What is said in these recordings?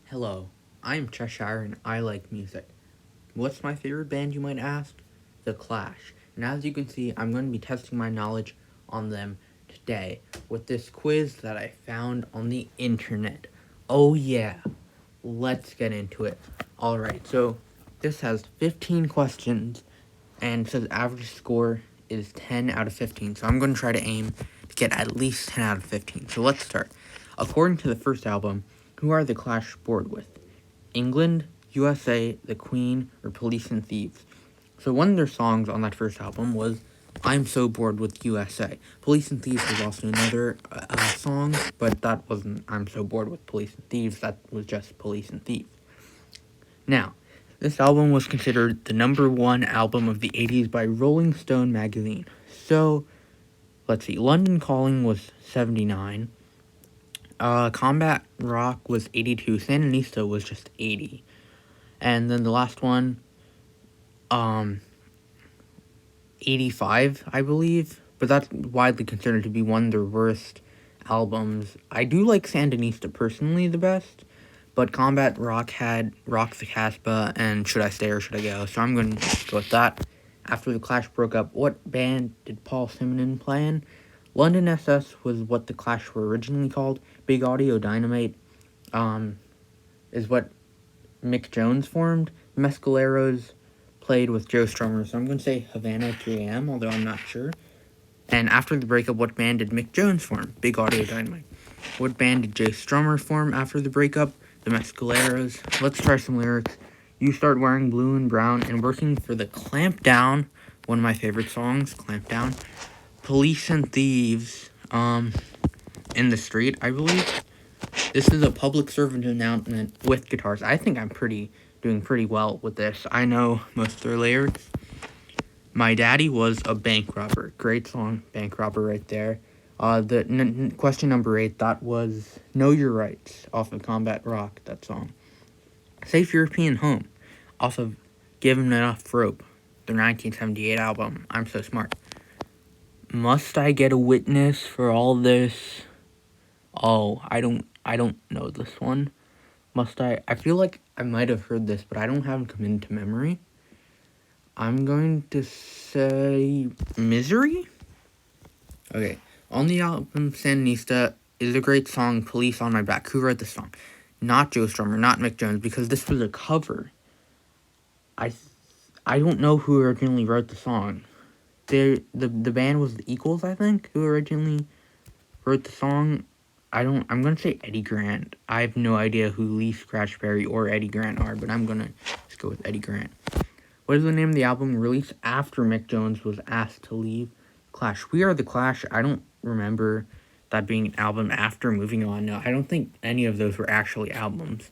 Hello, I'm Cheshire and I like music. What's my favorite band, you might ask? The Clash. And as you can see, I'm going to be testing my knowledge on them today with this quiz that I found on the internet. Oh yeah, let's get into it. Alright, so this has 15 questions and says average score is 10 out of 15. So I'm going to try to aim to get at least 10 out of 15. So let's start. According to the first album, who are the Clash bored with? England, USA, The Queen, or Police and Thieves? So one of their songs on that first album was I'm So Bored with USA. Police and Thieves was also another song, but that wasn't I'm So Bored with Police and Thieves. That was just Police and Thieves. Now, this album was considered the #1 album of the 80s by Rolling Stone magazine. So, let's see. London Calling was 79. Combat Rock was 82. Sandinista was just 80. And then the last one, 85, I believe. But that's widely considered to be one of their worst albums. I do like Sandinista personally the best, but Combat Rock had Rock the Casbah and Should I Stay or Should I Go? So I'm going to go with that. After the Clash broke up, what band did Paul Simonon play in? London SS was what the Clash were originally called. Big Audio Dynamite is what Mick Jones formed. Mescaleros played with Joe Strummer, so I'm going to say Havana 3am, although I'm not sure. And after the breakup, what band did Mick Jones form? Big Audio Dynamite. What band did Joe Strummer form after the breakup? The Mescaleros. Let's try some lyrics. You start wearing blue and brown and working for the Clamp Down, one of my favorite songs, Clamp Down. Police and Thieves, in the street, I believe. This is a public servant announcement with guitars. I think I'm doing pretty well with this. I know most of their lyrics. My daddy was a bank robber. Great song, bank robber right there. Question number 8, that was Know Your Rights off of Combat Rock, that song. Safe European Home off of Given Enough Rope, their 1978 album, I'm So Smart. Must I Get a Witness for All This? Oh, I don't know this one. Must I? I feel like I might have heard this, but I don't have it come into memory. I'm going to say Misery? Okay. On the album Sandinista is a great song, Police on My Back. Who wrote this song? Not Joe Strummer, not Mick Jones, because this was a cover. I don't know who originally wrote the song. The band was the Equals, I think, who originally wrote the song. I'm gonna say Eddie Grant. I have no idea who Lee Scratch Perry or Eddie Grant are, but I'm gonna just go with Eddie Grant. What is the name of the album released after Mick Jones was asked to leave Clash? We Are the Clash. I don't remember that being an album after Moving On. No, I don't think any of those were actually albums.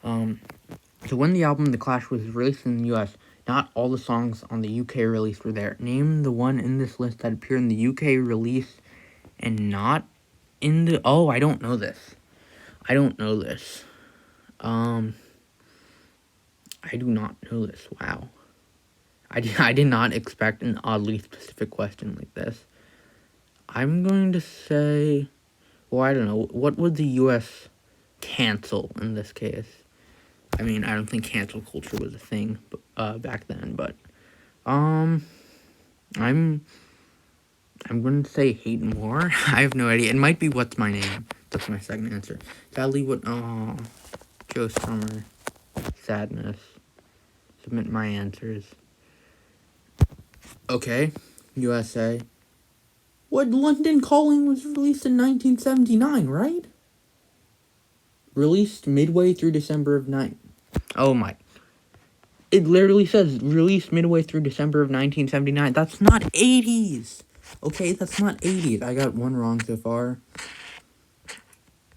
So when the album The Clash was released in the US, not all the songs on the UK release were there. Name the one in this list that appeared in the UK release and not in the... Oh, I don't know this. I do not know this. Wow. I did not expect an oddly specific question like this. I'm going to say... Well, I don't know. What would the US cancel in this case? I mean, I don't think cancel culture was a thing back then, but... I'm going to say Hate More. I have no idea. It might be What's My Name. That's my second answer. Sadly, Joe Strummer. Sadness. Submit my answers. Okay. USA. What? London Calling was released in 1979, right? Released midway through December of 9... Oh my... It literally says released midway through December of 1979. That's not 80s! Okay, that's not 80s. I got one wrong so far.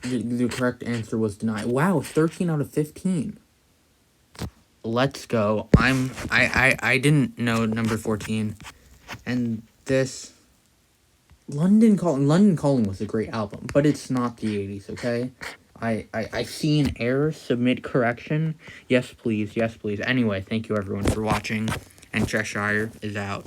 The correct answer was denied. Wow, 13 out of 15. Let's go. I didn't know number 14. And this... London Calling was a great album, but it's not the 80s, okay? I see an error. Submit correction. Yes, please. Yes, please. Anyway, thank you everyone for watching. And Cheshire is out.